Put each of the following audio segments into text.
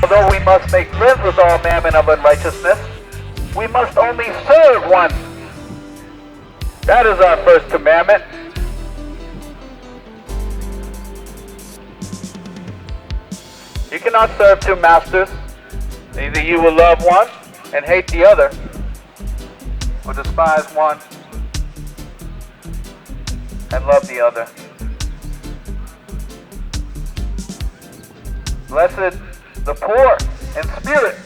Although we must make friends with all mammon of unrighteousness, we must only serve one. That is our first commandment. You cannot serve two masters. Either you will love one and hate the other, or despise one and love the other. Blessed the poor in spirit,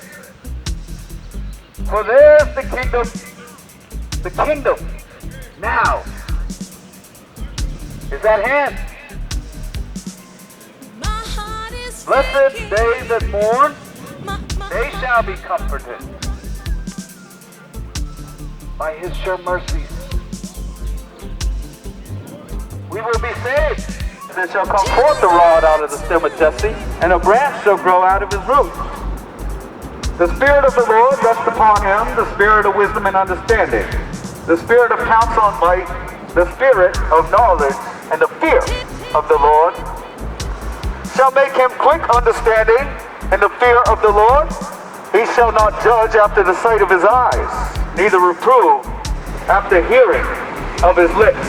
for theirs the kingdom now is at hand. Blessed they that mourn, they shall be comforted by his sure mercies. We will be saved. There shall come forth a rod out of the stem of Jesse, and a branch shall grow out of his root. The Spirit of the Lord rests upon him, the Spirit of wisdom and understanding, the Spirit of counsel and might, the Spirit of knowledge and the fear of the Lord shall make him quick understanding in the fear of the Lord. He shall not judge after the sight of his eyes, neither reprove after hearing of his lips.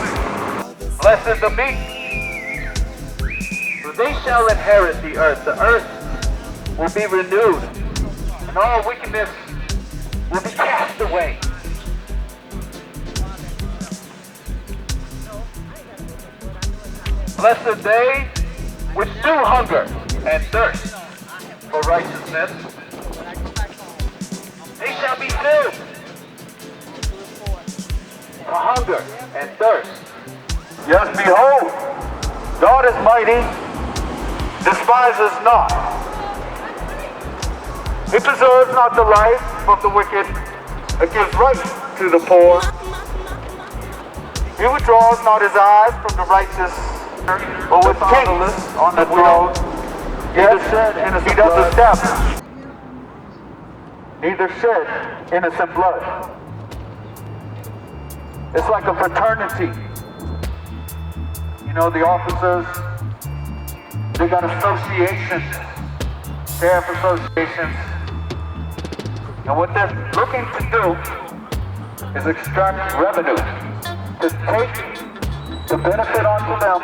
Blessed the meek, for they shall inherit the earth. The earth will be renewed, and all wickedness will be cast away. Blessed they which do hunger and thirst for righteousness, they shall be filled. For hunger and thirst. Yes, behold, God is mighty, despises not. He preserves not the life of the wicked, but gives right to the poor. He withdraws not his eyes from the righteous, but with kings on the throne. Yes, he does establish, neither shed innocent blood. It's like a fraternity. You know, the officers, they got associations, staff associations. And what they're looking to do is extract revenue, to take the benefit onto them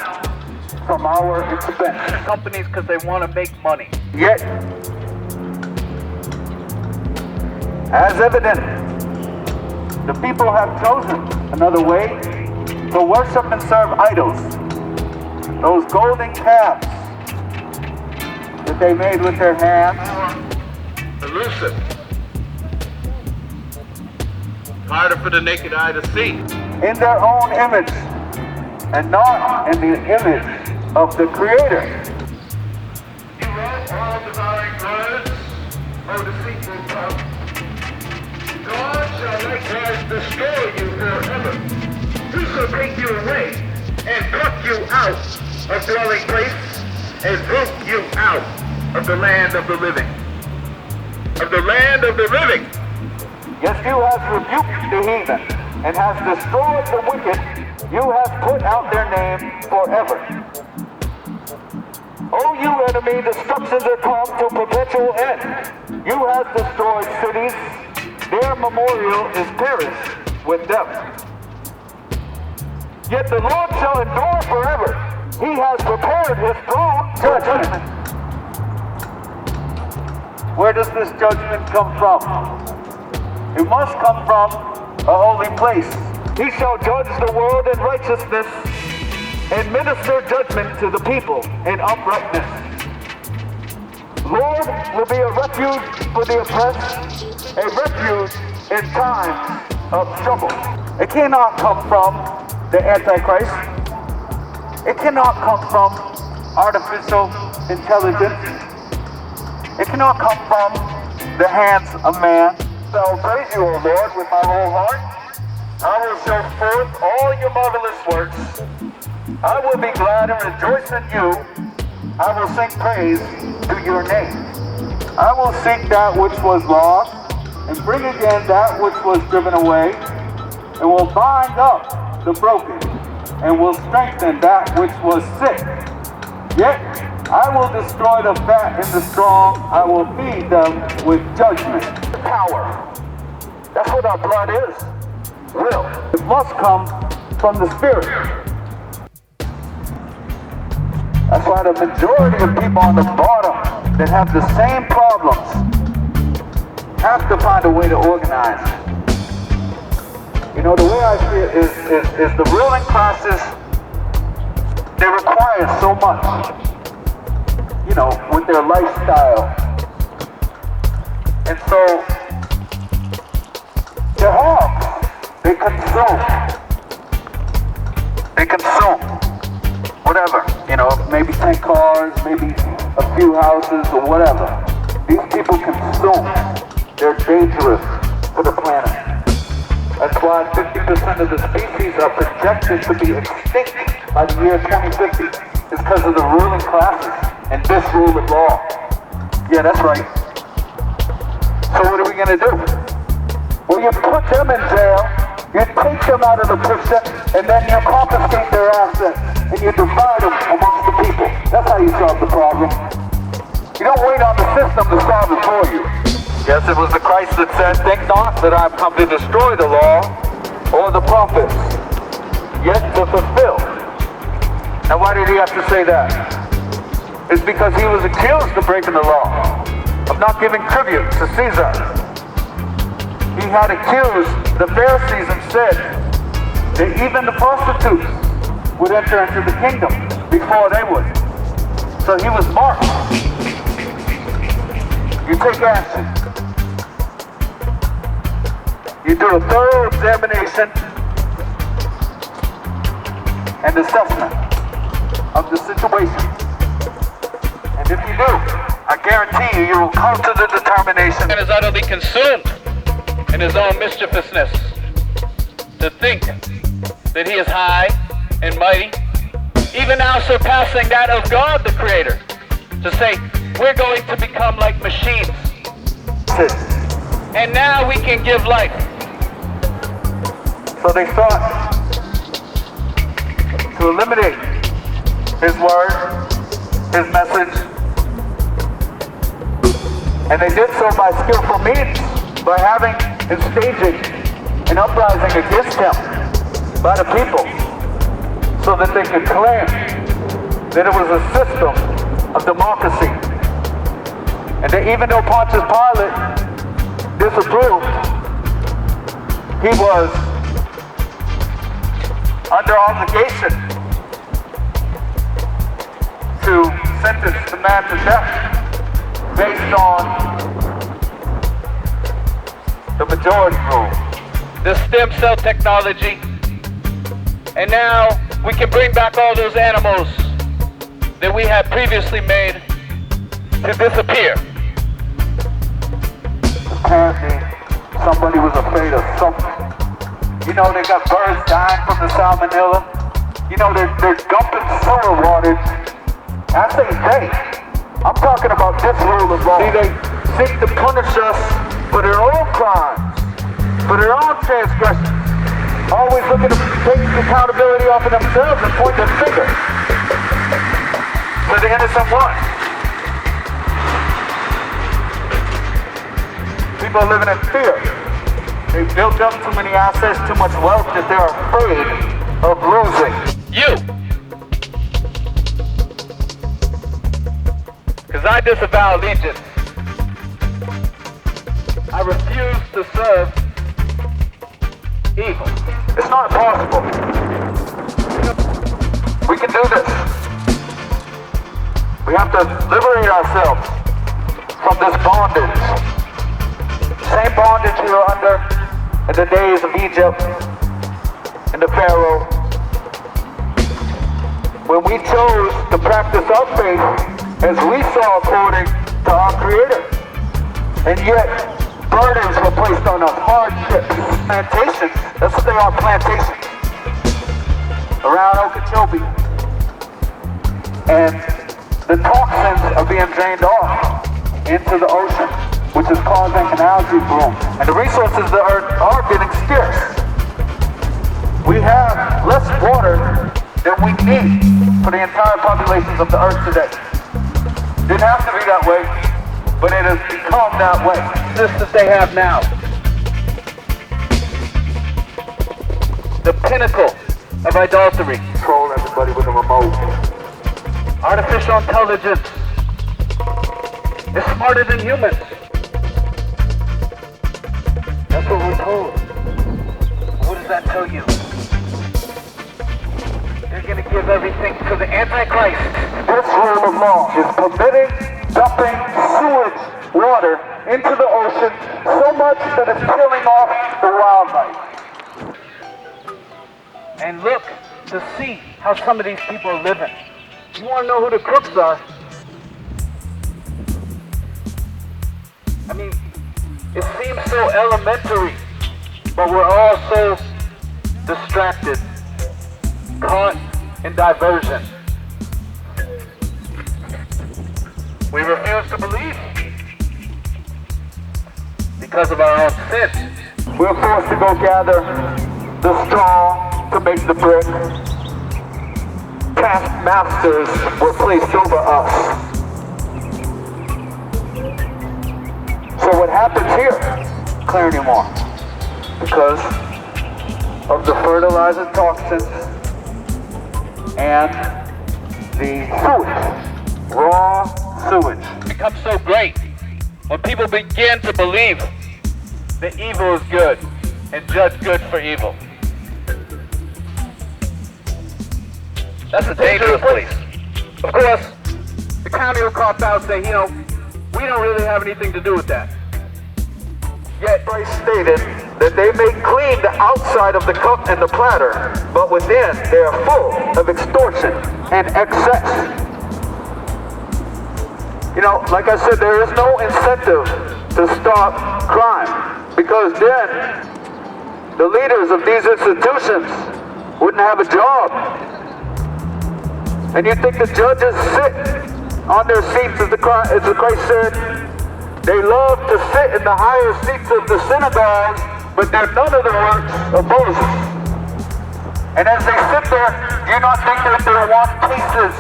from our expense. Companies, because they want to make money. Yet, as evident, the people have chosen another way to worship and serve idols. Those golden calves that they made with their hands. Elusive. Harder for the naked eye to see. In their own image, and not in the image of the Creator. You wrote all devouring words, O deceitful tongue. God shall likewise destroy you forever. He shall take you away and pluck you out of dwelling place and root you out of the land of the living. Of the land of the living. Yes, you have rebuked the heathen and has destroyed the wicked. You have put out their name forever. O you enemy, destructions are come to perpetual end. You have destroyed cities. Their memorial is perished with them. Yet the Lord shall endure forever. He has prepared his throne for judgment. Where does this judgment come from? It must come from a holy place. He shall judge the world in righteousness and minister judgment to the people in uprightness. Lord will be a refuge for the oppressed, a refuge in times of trouble. It cannot come from the Antichrist. It cannot come from artificial intelligence. It cannot come from the hands of man. So I will praise you, O Lord, with my whole heart. I will show forth all your marvelous works. I will be glad and rejoice in you. I will sing praise to your name. I will seek that which was lost and bring again that which was driven away, and will bind up the broken, and will strengthen that which was sick. Yet I will destroy the fat and the strong. I will feed them with judgment. Power. That's what our blood is. Will. It must come from the Spirit. That's why the majority of people on the bottom that have the same problems have to find a way to organize. You know, the way I see it is the ruling classes, they require so much, you know, with their lifestyle. And so, they're hogs. They consume. Whatever, you know, maybe 10 cars, maybe a few houses or whatever. These people consume. They're dangerous for the planet. That's why 50% of the species are projected to be extinct by the year 2050. It's because of the ruling classes and disrule of law. Yeah, that's right. So what are we going to do? Well, you put them in jail, you take them out of the picture, and then you confiscate their assets, and you divide them amongst the people. That's how you solve the problem. You don't wait on the system to solve it for you. Yes, it was the Christ that said, "Think not that I have come to destroy the law or the prophets, yet to fulfill." Now why did he have to say that? It's because he was accused of breaking the law, of not giving tribute to Caesar. He had accused the Pharisees and said that even the prostitutes would enter into the kingdom before they would. So he was marked. You take action. You do a thorough examination and assessment of the situation. And if you do, I guarantee you will come to the determination and is utterly consumed in his own mischievousness to think that he is high and mighty, even now surpassing that of God the Creator, to say we're going to become like machines and now we can give life. So they sought to eliminate his word, his message, and they did so by skillful means, by having and staging an uprising against him by the people, so that they could claim that it was a system of democracy, and that even though Pontius Pilate disapproved, he was under obligation to sentence the man to death based on the majority rule. The stem cell technology, and now we can bring back all those animals that we had previously made to disappear. Apparently, somebody was afraid of something. You know, they got birds dying from the salmonella. You know, they're dumping sewer water. I say they. I'm talking about this rule of law. See, they seek to punish us for their own crimes, for their own transgressions. Always looking to take accountability off of themselves and point their finger to the innocent one. People are living in fear. They've built up too many assets, too much wealth that they're afraid of losing. You! Because I disavow allegiance. I refuse to serve evil. It's not possible. We can do this. We have to liberate ourselves from this bondage. Same bondage we were under in the days of Egypt and the Pharaoh. When we chose to practice our faith as we saw according to our Creator. And yet, burdens were placed on us, hardships, plantations. That's what they are, plantations. Around Okeechobee. And the toxins are being drained off into the ocean. which is causing an algae bloom. And the resources of the earth are getting scarce. We have less water than we need for the entire populations of the earth today. Didn't have to be that way, but it has become that way. This that they have now. The pinnacle of idolatry. Control everybody with a remote. Artificial intelligence is smarter than humans. That's what we're told. What does that tell you? They're going to give everything to the Antichrist. This rule of law is permitting dumping sewage water into the ocean so much that it's killing off the wildlife. And look to see how some of these people are living. You want to know who the crooks are? I mean, it seems so elementary, but we're all so distracted, caught in diversion. We refuse to believe because of our own sin. We're forced to go gather the straw to make the brick. Past masters were placed over us. So what happens here? Clear anymore. Because of the fertilizer toxins and the sewage, raw sewage. It becomes so great when people begin to believe that evil is good and judge good for evil. That's a dangerous place. Of course, the county will cop out and say, you know, we don't really have anything to do with that. Yet Christ stated that they may clean the outside of the cup and the platter, but within they are full of extortion and excess. You know, like I said, there is no incentive to stop crime, because then the leaders of these institutions wouldn't have a job. And you think the judges sit on their seats, as the Christ said, they love to sit in the higher seats of the synagogues, but they're none of the works of Moses. And as they sit there, do you not think that they want cases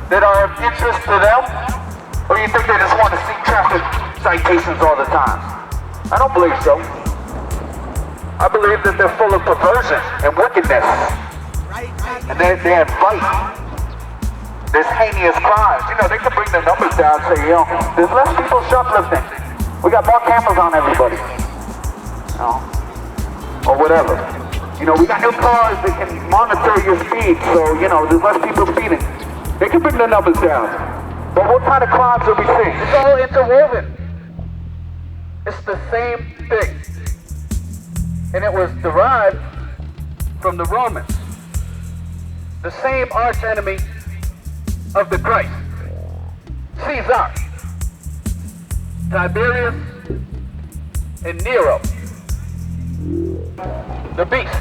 that are of interest to them? Or you think they just want to see traffic citations all the time? I don't believe so. I believe that they're full of perversion and wickedness. And they invite this heinous crimes. You know, they can bring the numbers down and say, you know, there's less people shoplifting. We got more cameras on everybody. You know, or whatever. You know, we got new cars that can monitor your speed, so, you know, there's less people speeding. They can bring the numbers down. But what kind of crimes are we seeing? It's all interwoven. It's the same thing. And it was derived from the Romans. The same arch enemy of the Christ. Caesar, Tiberius, and Nero. The beast.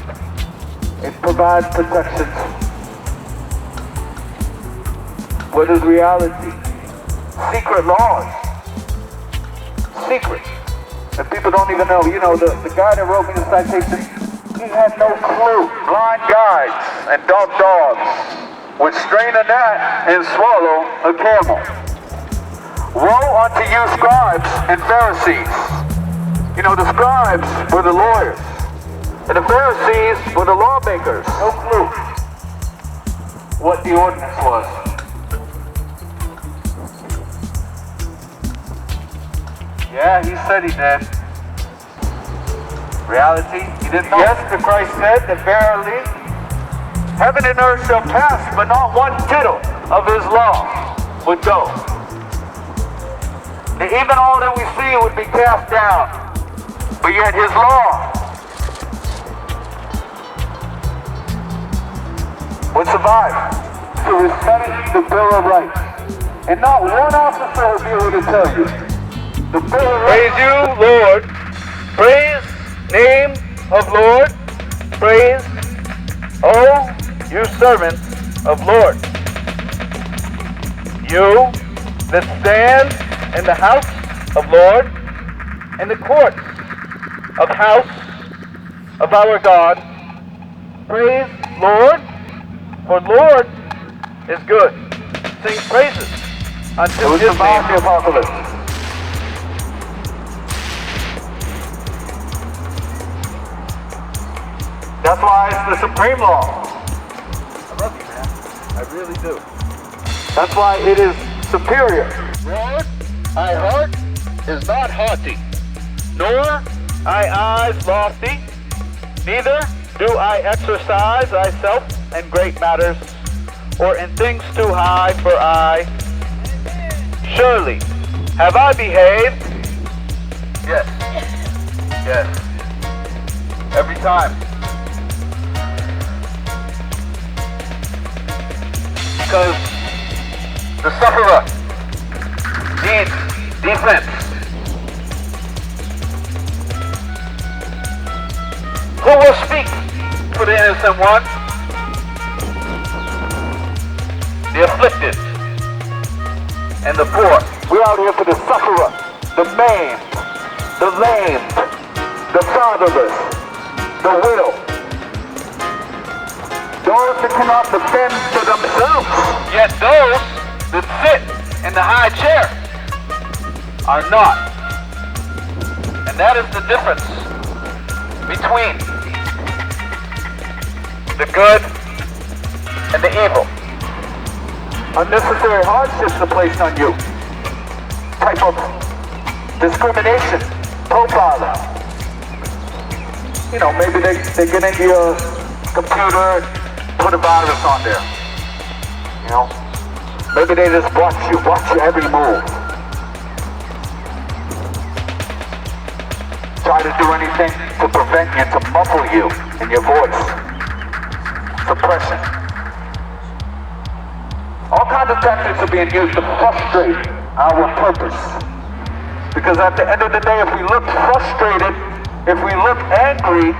It provides protection. What is reality? Secret laws. Secret. And people don't even know. You know, the guy that wrote me the citation, he had no clue. Blind guides and dumb dogs would strain a gnat and swallow a camel. Woe unto you, scribes and Pharisees. You know, the scribes were the lawyers, and the Pharisees were the lawmakers. No clue what the ordinance was. Yeah, he said he did. Reality, he didn't know. Yes, the Christ said that verily, heaven and earth shall pass, but not one tittle of his law would go. And even all that we see would be cast down, but yet his law would survive. To respect the Bill of Rights. And not one officer will be able to tell you. The Bill of Rights. Praise you, Lord. Praise name of Lord. Praise, oh, you servants of Lord. You that stand in the house of Lord, in the courts of house of our God. Praise Lord, for Lord is good. Sing praises unto his name. The apocalypse. That's why it's the supreme law. I love you, man. I really do. That's why it is superior. Lord, thy heart is not haughty, nor thy eyes lofty, neither do I exercise thyself in great matters, or in things too high for I. Surely have I behaved? Yes. Yes. Every time. Because the sufferer needs defense. Who will speak for the innocent one? The afflicted and the poor. We're out here for the sufferer, the maimed, the lamed, the fatherless, the widow. Those that cannot defend for themselves. Yet those that sit in the high chair are not. And that is the difference between the good and the evil. Unnecessary hardships are placed on you. Type of discrimination, profiling. You know, maybe they get into your computer, put a virus on there. You know, maybe they just watch your every move. Try to do anything to prevent you, to muffle you in your voice. Suppression. All kinds of tactics are being used to frustrate our purpose. Because at the end of the day, if we look frustrated, if we look angry,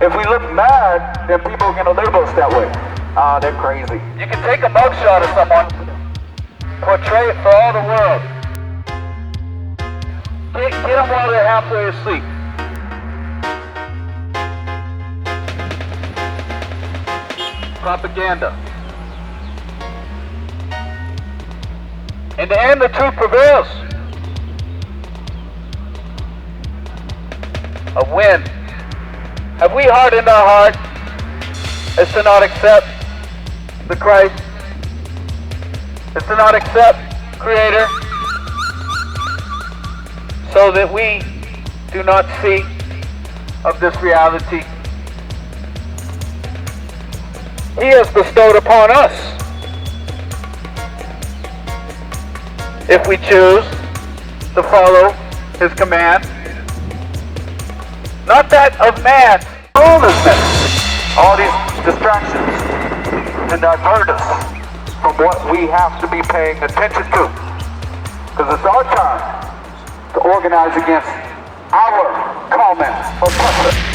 if we look mad, then people are going to label us that way. Ah, they're crazy. You can take a mugshot of someone, portray it for all the world. Get them while they're halfway asleep. Propaganda. In the end, the truth prevails. A win. Have we hardened our heart as to not accept the Christ? As to not accept Creator? So that we do not see of this reality He has bestowed upon us. If we choose to follow His command, not that of man. Lawlessness. All these distractions and divert us from what we have to be paying attention to. Because it's our time to organize against our common oppressor.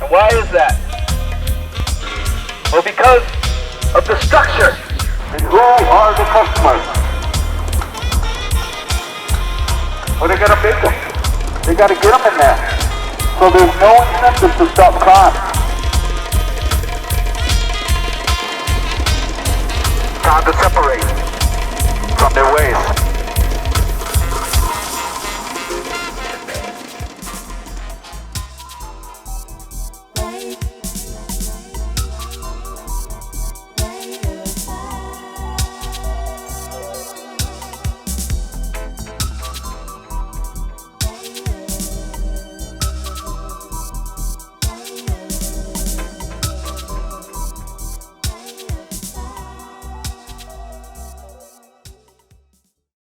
And why is that? Well, because of the structure. And who are the customers? Well, they gotta make them. They gotta get them in there. So there's no incentive to stop crime. Time to separate from their ways.